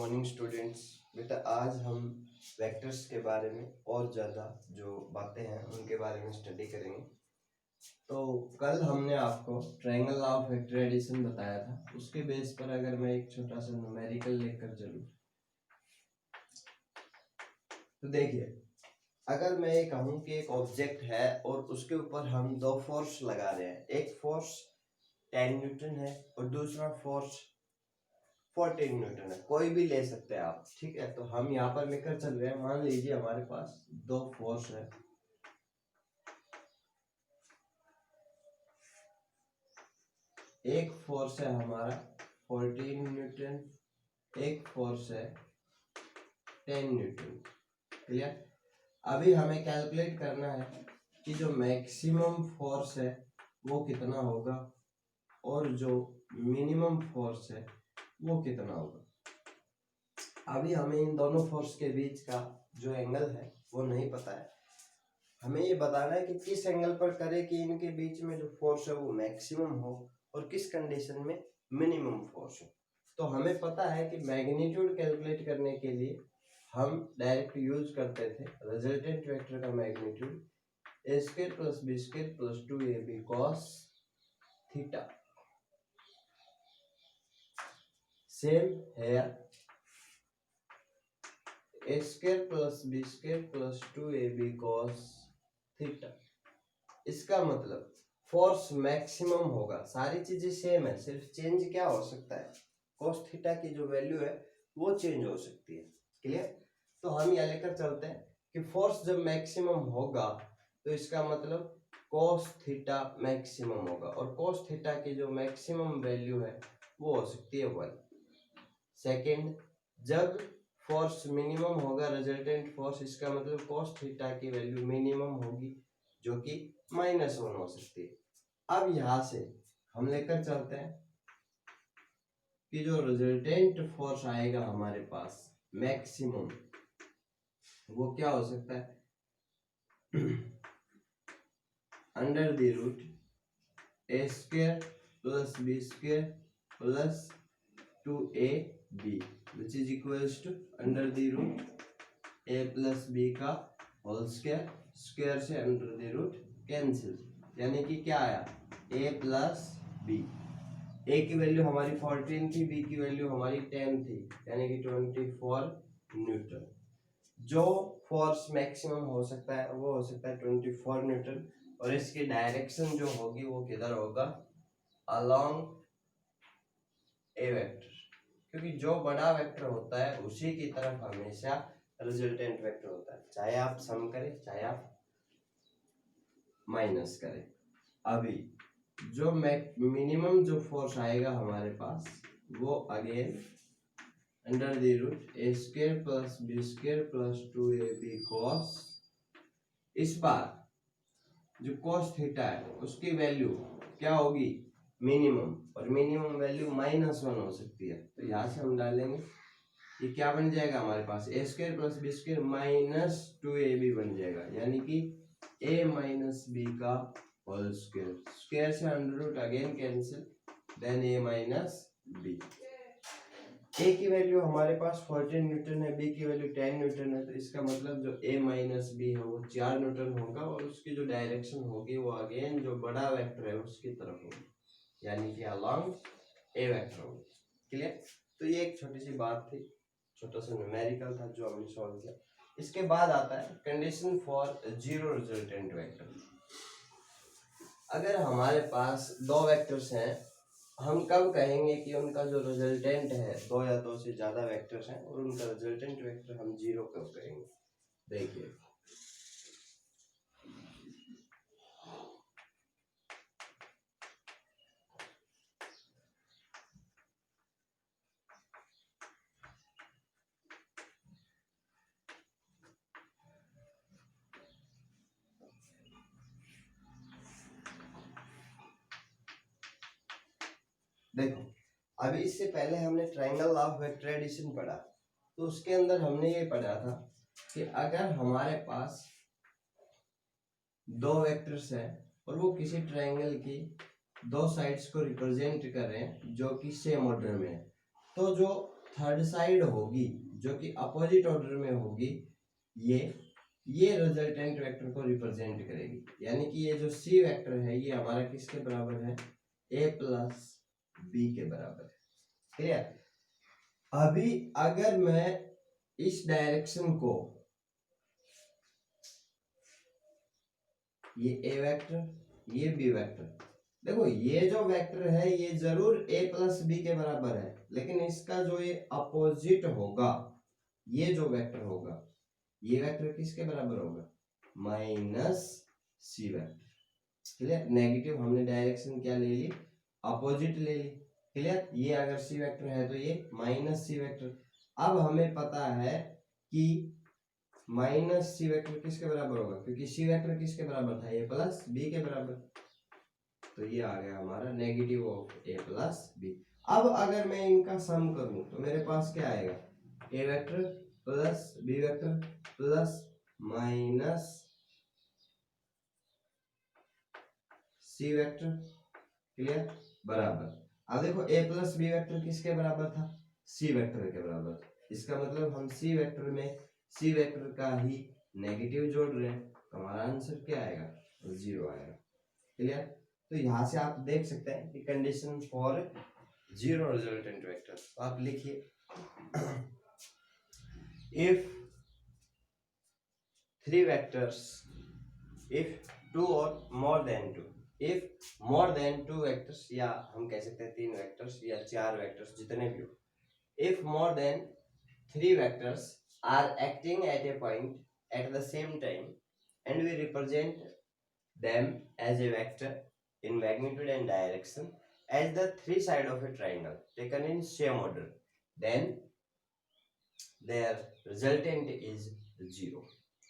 Morning students. बेटा आज हम वेक्टर्स के बारे में और ज़्यादा जो बातें हैं उनके बारे में स्टडी करेंगे। तो कल हमने आपको triangle law of vector addition बताया था, उसके बेस पर अगर मैं एक छोटा सा न्यूमेरिकल लेकर चलूँ तो देखिए, अगर मैं ये कहूँ कि एक ऑब्जेक्ट है और उसके ऊपर हम दो फोर्स लगा रहे हैं, एक फोर्स 10 न्यूटन है और दूसरा फोर्स 14 न्यूटन है, कोई भी ले सकते हैं आप, ठीक है। तो हम यहाँ पर लेकर चल रहे हैं, मान लीजिए हमारे पास दो फोर्स है, एक फोर्स है हमारा 14 न्यूटन, एक फोर्स है 10 न्यूटन। क्लियर। अभी हमें कैलकुलेट करना है कि जो मैक्सिमम फोर्स है वो कितना होगा और जो मिनिमम फोर्स है वो कितना होगा। अभी हमें इन दोनों फोर्स के बीच का जो एंगल है वो नहीं पता है, हमें ये बताना है कि किस एंगल पर करें कि इनके बीच में जो फोर्स है वो मैक्सिमम हो और किस कंडीशन में मिनिमम फोर्स हो। तो हमें पता है कि मैग्नीट्यूड कैलकुलेट करने के लिए हम डायरेक्ट यूज करते थे रिजल्टेंट वेक्टर का magnitude a square plus b square plus 2ab cos theta। Same है a square plus b square plus 2ab cos theta। इसका मतलब फोर्स मैक्सिमम होगा, सारी चीजें सेम है, सिर्फ चेंज क्या हो सकता है, cos थीटा की जो वैल्यू है वो चेंज हो सकती है। क्लियर। तो हम यहाँ लेकर चलते हैं कि फोर्स जब मैक्सिमम होगा तो इसका मतलब cos थीटा मैक्सिमम होगा और cos थीटा की जो मैक्सिमम वैल्यू है वो हो सकती है 1। सेकेंड, जब फोर्स मिनिमम होगा रिजल्टेंट फोर्स, इसका मतलब cos थीटा की वैल्यू मिनिमम होगी जो कि -1 हो सकती है। अब यहां से हम लेकर चलते हैं कि जो रिजल्टेंट फोर्स आएगा हमारे पास मैक्सिमम, वो क्या हो सकता है under the root a square plus b square plus 2ab which is equals to under the root a plus b का होल स्क्वायर, स्क्वायर से अंडर द रूट कैंसिल, यानी कि क्या आया a प्लस b। a की value हमारी 14 थी, b की वैल्यू हमारी 10 थी, यानी कि 24 न्यूटन। जो फोर्स मैक्सिमम हो सकता है वो हो सकता है 24 न्यूटन और इसकी डायरेक्शन जो होगी वो किधर होगा, अलोंग ए वेक्टर, क्योंकि जो बड़ा वेक्टर होता है उसी की तरफ हमेशा रिजल्टेंट वेक्टर होता है, चाहे आप सम करें चाहे आप माइनस करें। अभी जो मिनिमम जो फोर्स आएगा हमारे पास वो again under the root a square plus b square plus 2ab cos, इस बार जो cos थीटा है उसकी वैल्यू क्या होगी मिनिमम, और मिनिमम वैल्यू -1 हो सकती है। तो यहाँ से हम डालेंगे, ये क्या बन जाएगा हमारे पास a square plus b square minus 2ab बन जाएगा, यानी कि a माइनस b का होल स्क्वायर, स्क्वायर से under root again cancel, then a minus b। a की वैल्यू हमारे पास 14 न्यूटन है, b की वैल्यू 10 न्यूटन है, तो इसका मतलब जो a माइनस b है वो 4 न्यूटन होगा और उसकी जो डायरेक्शन होगी वो अगेन जो बड़ा वेक्टर है उसकी तरफ होगी, यानी कि अलोंग ए वेक्टर होगी। क्लियर। तो ये एक छोटी सी बात थी, छोटा सा न्यूमेरिकल था जो हमने सॉल्व किया। इसके बाद आता है condition for zero resultant vector. अगर हमारे पास दो वेक्टर्स हैं, हम कब कहेंगे कि उनका जो रिजल्टेंट है दो या दो से ज्यादा वेक्टर्स हैं और उनका रिजल्टेंट वेक्टर हम जीरो कब कहेंगे। देखिए, देखो अभी इससे पहले हमने ट्रायंगल ऑफ वेक्टर एडिशन पढ़ा, तो उसके अंदर हमने ये पढ़ा था कि अगर हमारे पास दो वेक्टर्स हैं और वो किसी ट्रायंगल की दो साइड्स को रिप्रेजेंट कर रहे हैं जो कि सेम ऑर्डर में है, तो जो थर्ड साइड होगी जो कि अपोजिट ऑर्डर में होगी, ये रिजल्टेंट वेक्टर को रिप्रेजेंट करेगी। यानी कि ये जो सी वेक्टर है ये हमारा किसके बराबर है, ए प्लस बी के बराबर है। क्लियर। अभी अगर मैं इस डायरेक्शन को, ये ए वेक्टर ये बी वेक्टर, देखो ये जो वेक्टर है ये जरूर ए प्लस बी के बराबर है, लेकिन इसका जो ये अपोजिट होगा, ये जो वेक्टर होगा, ये वेक्टर किसके बराबर होगा, minus C vector. Clear. Negative हमने डायरेक्शन क्या ले ली, अपोजिट ले ली। क्लियर। ये अगर सी वेक्टर है तो ये माइनस सी वेक्टर। अब हमें पता है कि माइनस सी वेक्टर किसके बराबर होगा, क्योंकि सी वेक्टर किसके बराबर था, ए प्लस बी के बराबर। तो ये आ गया हमारा negative of A plus B. अब अगर मैं इनका सम करूं तो मेरे पास क्या आएगा, A vector plus B vector plus minus C vector. Clear. बराबर। अब देखो ए प्लस बी वेक्टर किसके बराबर था, सी वेक्टर के बराबर। इसका मतलब हम सी वेक्टर में सी वेक्टर का ही नेगेटिव जोड़ रहे हैं, तो हमारा आंसर क्या आएगा, 0 आएगा। क्लियर। तो यहां से आप देख सकते हैं कि condition for zero resultant vector. तो आप लिखिए if three vectors, if two और more than two, if more than two vectors, या हम कह सकते हैं 3 वेक्टर्स या 4 वेक्टर्स, जितने भी हो, if more then 3 vectors are acting at a point at the same time and we represent them as a vector in magnitude and direction as the three side of a triangle taken in same order, then their resultant is 0।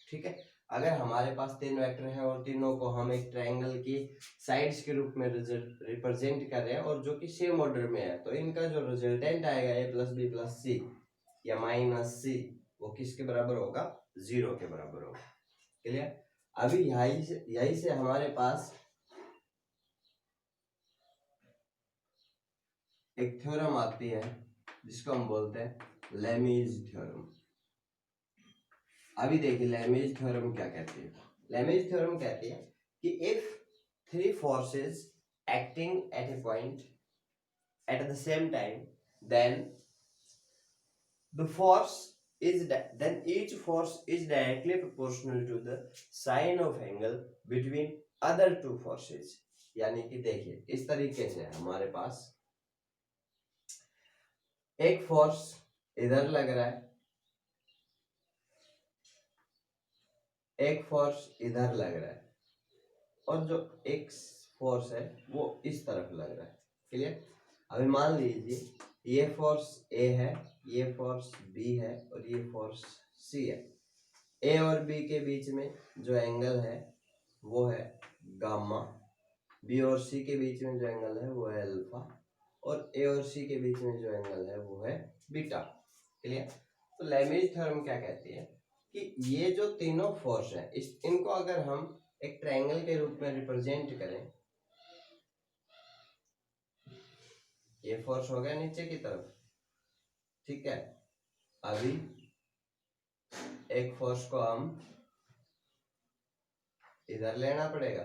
ठीक है। अगर हमारे पास 3 vector है और तीनों को हम एक ट्रायंगल की साइड्स के रूप में रिप्रेजेंट कर रहे हैं और जो कि सेम ऑर्डर में है, तो इनका जो रिजल्टेंट आएगा ए प्लस बी प्लस सी या माइनस सी, वो किसके बराबर होगा, 0 के बराबर होगा। क्लियर। अभी यही से हमारे पास एक थ्योरम आती है जिसको हम बोलते हैं लेमीज थ्योरम। अभी देखिए लेमीज थ्योरम क्या कहती है। लेमीज थ्योरम कहती है कि if three forces acting at a point at the same time, then the force is then each force is directly proportional to the sine of angle between other two forces। यानी कि देखिए इस तरीके से हमारे पास एक फोर्स इधर लग रहा है, एक फोर्स इधर लग रहा है, और जो एक फोर्स है वो इस तरफ लग रहा है। क्लियर। अभी मान लीजिए ये फोर्स ए है, ये फोर्स बी है और ये फोर्स सी है। ए और बी के बीच में जो एंगल है वो है गामा, बी और सी के बीच में जो एंगल है वो है अल्फा, और ए और सी के बीच में जो एंगल है वो है बीटा। क्लियर। तो लेमीज थ्योरम क्या कहती है कि ये जो तीनों फोर्स है इनको अगर हम एक ट्रायंगल के रूप में रिप्रेजेंट करें, ये फोर्स हो गया नीचे की तरफ, ठीक है। अभी एक फोर्स को हम इधर लेना पड़ेगा,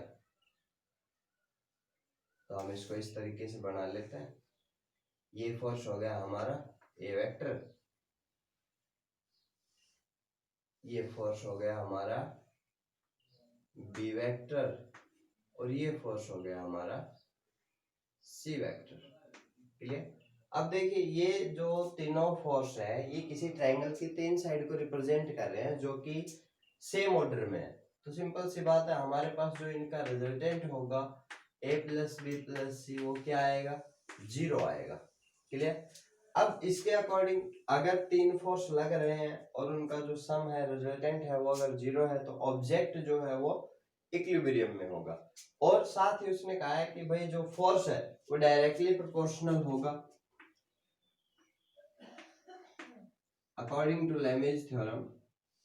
तो हम इसको इस तरीके से बना लेते हैं। ये फोर्स हो गया हमारा ए वेक्टर, ये फोर्स हो गया हमारा बी वेक्टर, और ये फोर्स हो गया हमारा सी वेक्टर। क्लियर। अब देखिए ये जो तीनों फोर्स है ये किसी ट्रायंगल की 3 साइड को रिप्रेजेंट कर रहे हैं जो कि सेम ऑर्डर में है। तो सिंपल सी बात है हमारे पास जो इनका रिजल्टेंट होगा ए प्लस बी प्लस सी, वो क्या आएगा, 0 आएगा। क्लियर। अब इसके अकॉर्डिंग अगर 3 फोर्स लग रहे हैं और उनका जो सम है रिजल्टेंट है वो अगर 0 है, तो ऑब्जेक्ट जो है वो इक्विलिब्रियम में होगा। और साथ ही उसने कहा है कि भाई जो फोर्स है वो डायरेक्टली प्रोपोर्शनल होगा। According to Lami's theorem,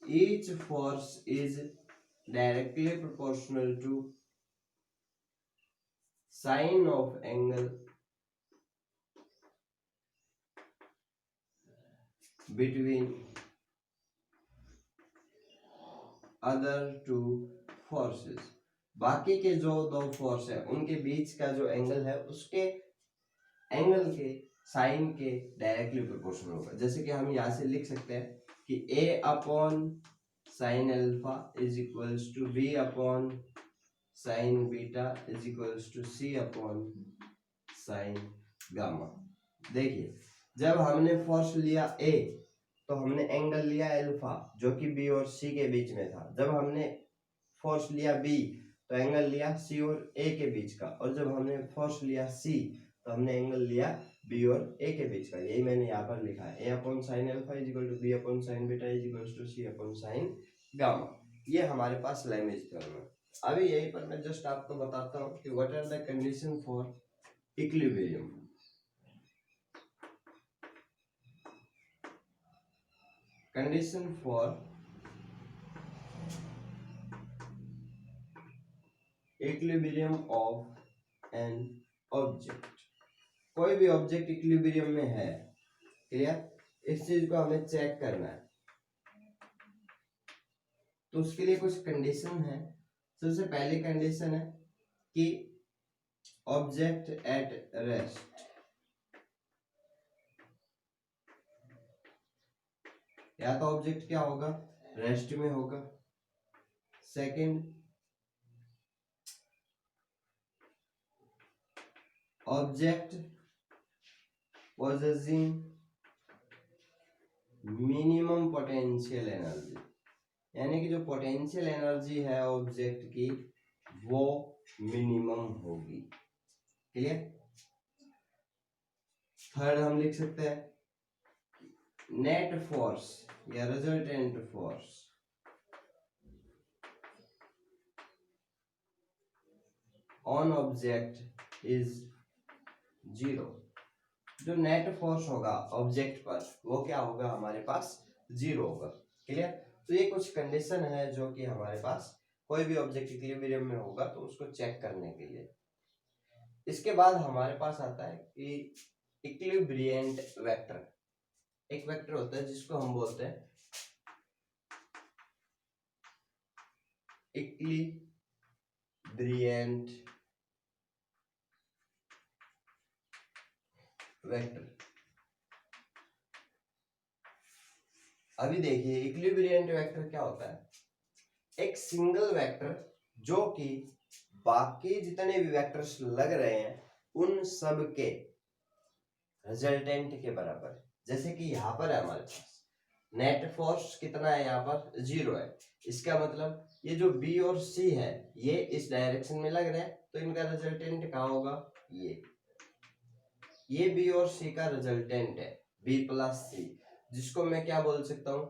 each force is directly proportional to sine of angle between other two forces, बाकी के जो दो फोर्स है उनके बीच का जो एंगल है उसके एंगल के साइन के डायरेक्टली प्रोपोर्शनल होगा। जैसे कि हम यहाँ से लिख सकते हैं कि a upon sine alpha is equals to b upon sine beta is equals to c upon sine gamma. देखिए जब हमने फोर्स लिया a तो हमने एंगल लिया अल्फा जो कि b और c के बीच में था। जब हमने फोर्स लिया b तो एंगल लिया c और a के बीच का, और जब हमने फोर्स लिया c तो हमने एंगल लिया b और a के बीच का। यही मैंने यहाँ पर लिखा है, a upon sine alpha is equal to b upon sine beta is equal to c upon sine gamma. ये हमारे पास लेमेज थ्योरम है। अभी यहीं पर मैं जस्ट आपको बताता हूँ कि what are the condition for equilibrium. Condition for equilibrium of an object, कोई भी ऑब्जेक्ट इक्विलिब्रियम में है, क्लियर, इस चीज को हमें चेक करना है तो उसके लिए कुछ कंडीशन है। सबसे पहली कंडीशन है कि ऑब्जेक्ट एट रेस्ट, या तो ऑब्जेक्ट क्या होगा, रेस्ट में होगा। Second, object possessing minimum potential energy, यानी कि जो पोटेंशियल एनर्जी है ऑब्जेक्ट की वो मिनिमम होगी, क्लियर। थर्ड हम लिख सकते हैं नेट फोर्स या resultant force on object is zero. जो नेट फोर्स होगा ऑब्जेक्ट पर वो क्या होगा, हमारे पास जीरो होगा, क्लियर। तो ये कुछ कंडीशन है जो कि हमारे पास कोई भी ऑब्जेक्ट इक्विलिब्रियम में होगा तो उसको चेक करने के लिए। इसके बाद हमारे पास आता है कि इक्विलिब्रिएंट वेक्टर। एक वेक्टर होता है जिसको हम बोलते हैं इक्विलिब्रिएंट वेक्टर। अभी देखिए इक्विलिब्रिएंट वेक्टर क्या होता है, एक सिंगल वेक्टर जो कि बाकी जितने भी वेक्टर्स लग रहे हैं उन सब के रिजल्टेंट के बराबर। जैसे कि यहाँ पर है हमारे पास नेट फोर्स कितना है, यहाँ पर जीरो है। इसका मतलब ये जो बी और सी है ये इस डायरेक्शन में लग रहे हैं तो इनका रिजल्टेंट कहाँ होगा, ये बी और सी का रिजल्टेंट है बी प्लस सी, जिसको मैं क्या बोल सकता हूं,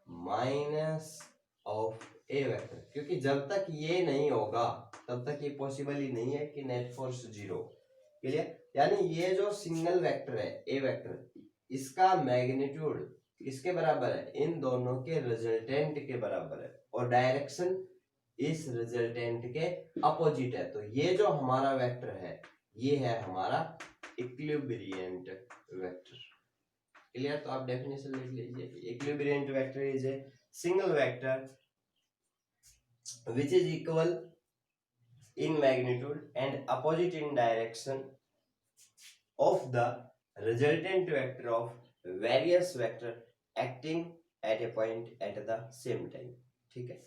माइनस ऑफ ए वेक्टर। क्योंकि जब तक ये नहीं होगा तब तक ये पॉसिबल ही नहीं है कि नेट फोर्स जीरो, क्लियर। यानी ये जो सिंगल वेक्टर है ए वेक्टर, इसका मैग्नीट्यूड किसके बराबर है, इन दोनों के रिजल्टेंट के बराबर है, और डायरेक्शन इस रिजल्टेंट के अपोजिट है। तो ये जो हमारा वेक्टर है ये है हमारा इक्विलिब्रिएंट वेक्टर, क्लियर। तो आप डेफिनेशन लिख लीजिए, equilibrant vector is a single vector which is equal in magnitude and opposite in direction of the resultant vector of various vector acting at a point at the same time, ठीक है।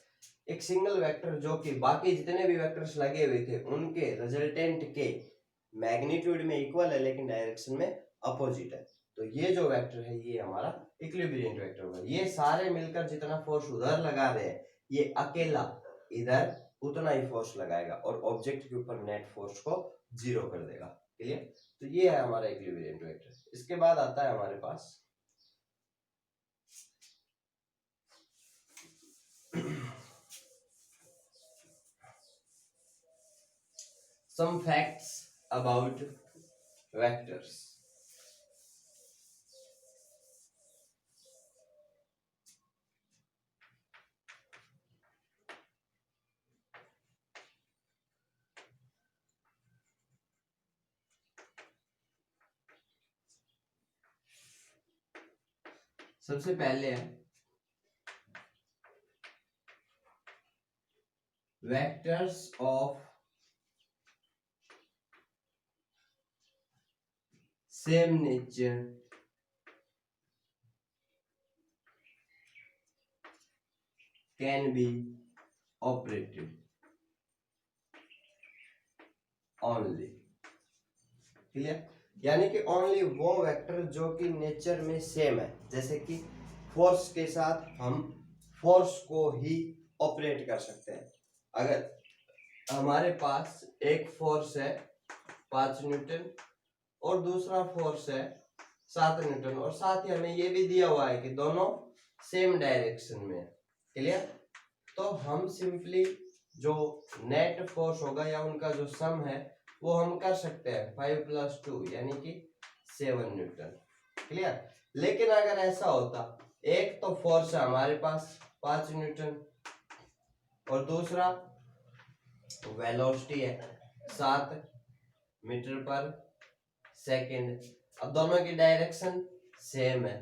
एक single vector जो कि बाकी जितने भी vectors लगे हुए थे उनके रिजल्टेंट के मैग्नीट्यूड में इक्वल है लेकिन डायरेक्शन में अपोजिट है। तो ये जो वेक्टर है ये हमारा इक्विलिब्रिएंट वेक्टर होगा। ये सारे मिलकर जितना फोर्स उधर लगा रहे हैं ये अकेला इधर उतना ही फोर्स लगाएगा और ऑब्जेक्ट के ऊपर नेट फोर्स को जीरो कर देगा, क्लियर। तो ये है हमारा इक्विलिब्रिएंट वेक्टर। इसके बाद आता है हमारे पास some facts about vectors। सबसे पहले है vectors of same nature can be operated only. Clear? यानी कि ओनली वो वेक्टर जो कि नेचर में सेम है, जैसे कि फोर्स के साथ हम फोर्स को ही ऑपरेट कर सकते हैं। अगर हमारे पास एक फोर्स है 5 न्यूटन और दूसरा फोर्स है 7 न्यूटन, और साथ ही हमें ये भी दिया हुआ है कि दोनों सेम डायरेक्शन में है। क्लियर? तो हम सिंपली जो नेट फोर्स होगा या उनका जो सम है वो हम कर सकते हैं 5 + 2 यानी कि 7 न्यूटन। क्लियर? लेकिन अगर ऐसा होता, एक तो फोर्स है हमारे पास 5 न्यूटन और दूसरा वेलोसिटी है 7 मीटर पर सेकंड, अब दोनों की डायरेक्शन सेम है।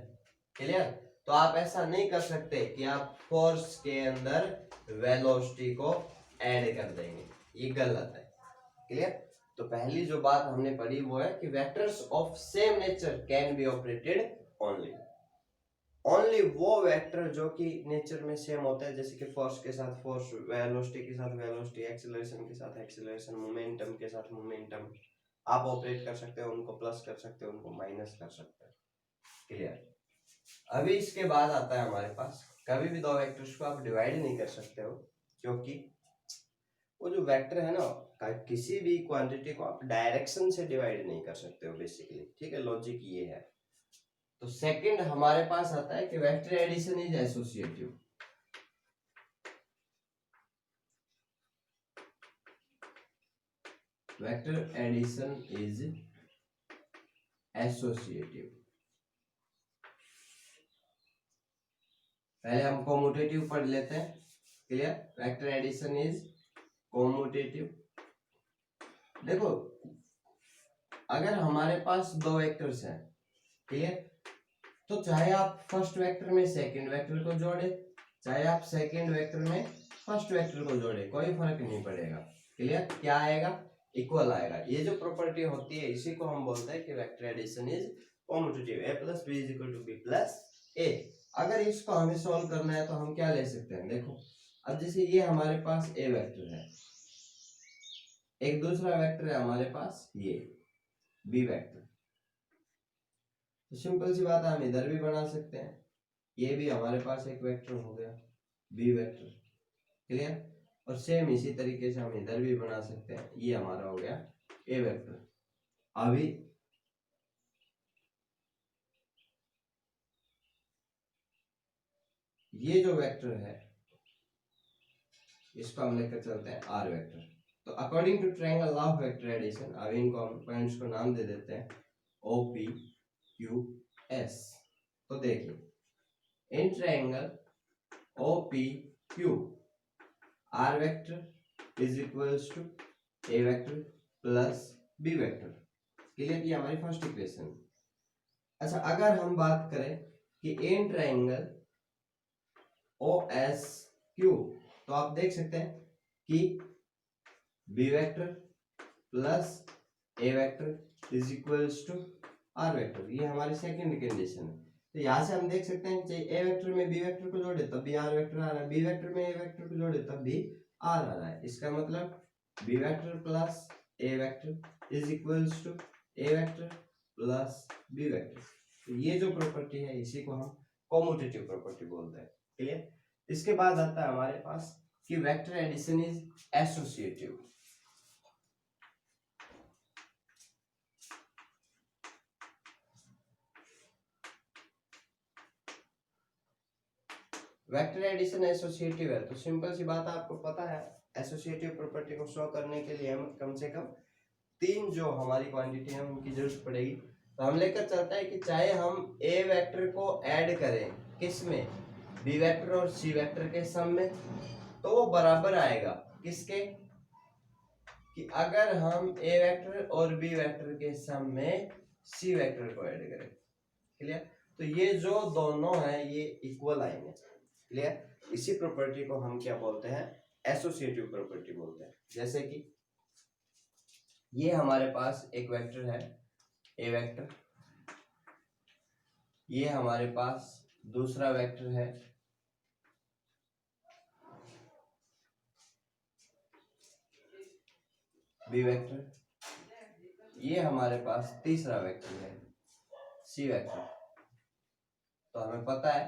क्लियर? तो आप ऐसा नहीं कर सकते कि आप फोर्स के अंदर वेलोसिटी को ऐड कर देंगे, ये गलत है। क्लियर? तो पहली जो बात हमने पढ़ी वो है कि vectors of same nature can be operated only. Only वो वेक्टर जो कि नेचर में सेम होता है, जैसे कि फोर्स के साथ फोर्स, वेलोसिटी के साथ वेलोसिटी, एक्सीलरेशन के साथ एक्सीलरेशन, मोमेंटम के साथ मोमेंटम, आप ऑपरेट कर सकते हो, उनको प्लस कर सकते हो, उनको माइनस कर सकते हो। क्लियर? अभी इसके बाद आता है हमारे पास, कभी भी दो वेक्टर्स को आप डिवाइड नहीं कर सकते हो, क्योंकि वो जो वेक्टर है ना, किसी भी क्वांटिटी को आप डायरेक्शन से डिवाइड नहीं कर सकते हो बेसिकली। ठीक है, लॉजिक ये है। तो सेकंड हमारे पास आता है कि vector addition is associative. Vector addition is associative. पहले हम कॉम्यूटेटिव पढ़ लेते हैं। Clear? Vector addition is commutative. देखो, अगर हमारे पास दो वेक्टर्स हैं, क्लियर, तो चाहे आप फर्स्ट वेक्टर में सेकंड वेक्टर को जोड़े, चाहे आप सेकंड वेक्टर में फर्स्ट वेक्टर को जोड़े, कोई फर्क नहीं पड़ेगा। क्लियर? क्या आएगा? इक्वल आएगा। ये जो प्रॉपर्टी होती है इसी को हम बोलते हैं कि vector addition is commutative. a + b = b + a। अगर इसको हमें सॉल्व करना है तो हम क्या ले सकते हैं? देखो, अब जैसे ये हमारे पास a वेक्टर है, एक दूसरा वेक्टर है हमारे पास ये b वेक्टर। तो सिंपल सी बात है, हम इधर भी बना सकते हैं, ये भी हमारे पास एक वेक्टर हो गया बी वेक्टर। क्लियर? और सेम इसी तरीके से हम इधर भी बना सकते हैं, ये हमारा हो गया ए वेक्टर। अभी ये जो वेक्टर है इसको हम लेकर चलते हैं आर वेक्टर। तो according to triangle law of vector addition, अभी इनको हम पॉइंट्स को नाम दे देते हैं OP QS। तो देखिए, in triangle OPQ R vector is equals to A vector plus B vector. Clear? ये हमारी फर्स्ट इक्वेशन। अच्छा, अगर हम बात करें कि इन ट्रायंगल OSQ, तो आप देख सकते हैं कि B vector plus A vector is equals to R vector. ये हमारी सेकंड कंडीशन है। तो यहाँ से हम देख सकते हैं कि A वेक्टर में B वेक्टर को जोड़े तब भी R वेक्टर आ रहा है, B वेक्टर में A वेक्टर को जोड़े तब भी R आ रहा है। इसका मतलब B vector plus A vector is equals to A vector plus B vector. तो ये जो प्रॉपर्टी है इसी को हम कॉम्यूटेटिव प्रॉपर्टी बोलते हैं। क्लियर? इसके बाद आता है हमारे पास कि vector addition is associative. Vector addition associative है, तो सिंपल सी बात आपको पता है, एसोसिएटिव प्रॉपर्टी को शो करने के लिए हम कम से कम 3 जो हमारी क्वांटिटी है उनकी जरूरत पड़ेगी। तो हम लेकर चलते हैं कि चाहे हम ए वेक्टर को ऐड करें किस में, बी वेक्टर और सी वेक्टर के सम में, तो वो बराबर आएगा किसके, कि अगर हम ए वेक्टर और बी वेक्टर के सम में सी वेक्टर को ऐड करें। क्लियर? तो ये जो दोनों है ये इक्वल आएंगे। क्लियर? इसी प्रॉपर्टी को हम क्या बोलते हैं? एसोसिएटिव प्रॉपर्टी बोलते हैं। जैसे कि ये हमारे पास एक वेक्टर है ए वेक्टर, ये हमारे पास दूसरा वेक्टर है बी वेक्टर, ये हमारे पास तीसरा वेक्टर है सी वेक्टर। तो हमें पता है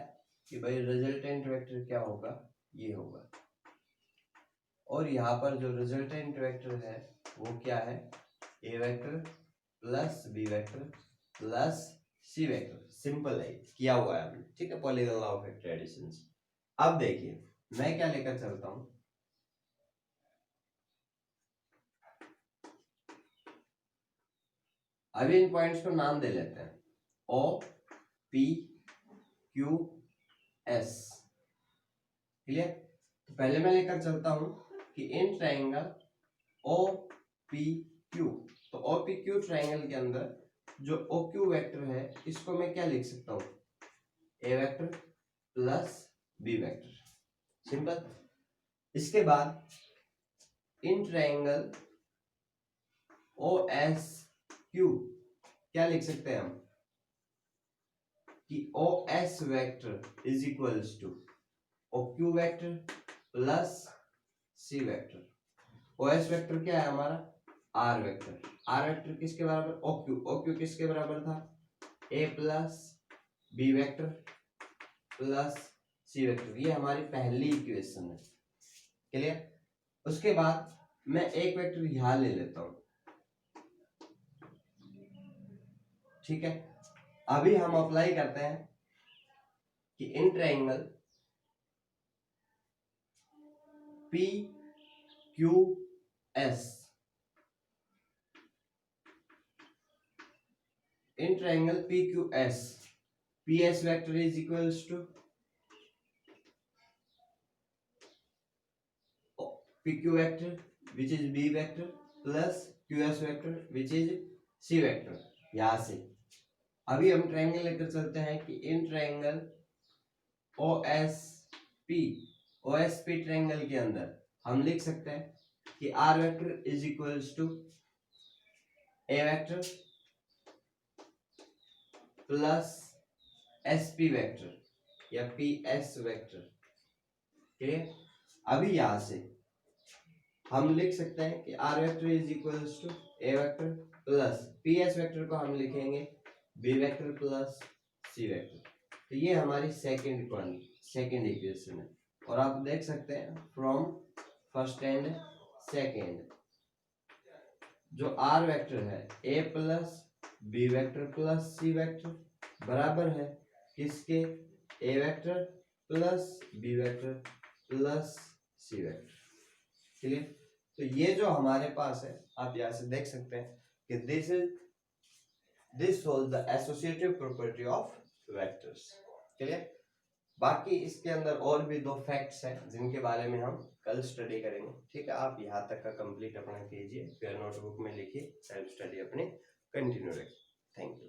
कि भाई रिजल्टेंट वेक्टर क्या होगा? ये होगा। और यहाँ पर जो रिजल्टेंट वेक्टर है वो क्या है? A vector plus B vector plus C vector. Simple है, किया हुआ है हमने, ठीक है, polygon law of vector addition. अब देखिए मैं क्या लेकर चलता हूं, अभी इन पॉइंट्स को नाम दे लेते हैं O P Q S. Clear? तो पहले मैं लेकर चलता हूं कि in triangle O P Q, तो ओ पी क्यू ट्राइंगल के अंदर जो ओ क्यू वेक्टर है इसको मैं क्या लिख सकता हूं? A vector plus B vector. Simple. इसके बाद in triangle O S Q क्या लिख सकते हैं हम? कि O S vector is equals to O Q vector plus C vector. O S vector क्या है हमारा? Are vector. आर वेक्टर किसके बराबर? O Q. ओ क्यू किसके बराबर था? ए plus B vector plus C vector. ये हमारी पहली इक्वेशन है। क्लियर? उसके बाद मैं एक वेक्टर यहां ले लेता हूं, ठीक है। अभी हम अप्लाई करते हैं कि in triangle P Q S, in triangle P Q S, P S vector is equals to P Q vector which is B vector plus Q S vector which is C vector. यहां से अभी हम triangle लेकर चलते हैं कि in triangle O S P triangle के अंदर हम लिख सकते हैं कि R vector is equals to A vector plus S P vector या पी एस वेक्टर। ठीक? अभी यहां से हम लिख सकते हैं कि R vector is equals to A vector plus P S vector को हम लिखेंगे B vector plus C vector. तो ये हमारी सेकेंड इक्वेशन है। और आप देख सकते हैं फ्रॉम फर्स्ट एंड सेकेंड जो आर वेक्टर है A plus B vector plus C vector बराबर है किसके? A vector plus B vector plus C vector. Clear? तो ये जो हमारे पास है आप यहां से देख सकते हैं कि this shows the associative property of vectors. Clear? बाकी इसके अंदर और भी दो फैक्ट्स हैं जिनके बारे में हम कल स्टडी करेंगे। ठीक है, आप यहाँ तक का कंप्लीट अपना कीजिए, फिर नोटबुक में लिखिए, सेल्फ स्टडी अपनी कंटिन्यू रखिए। Thank you.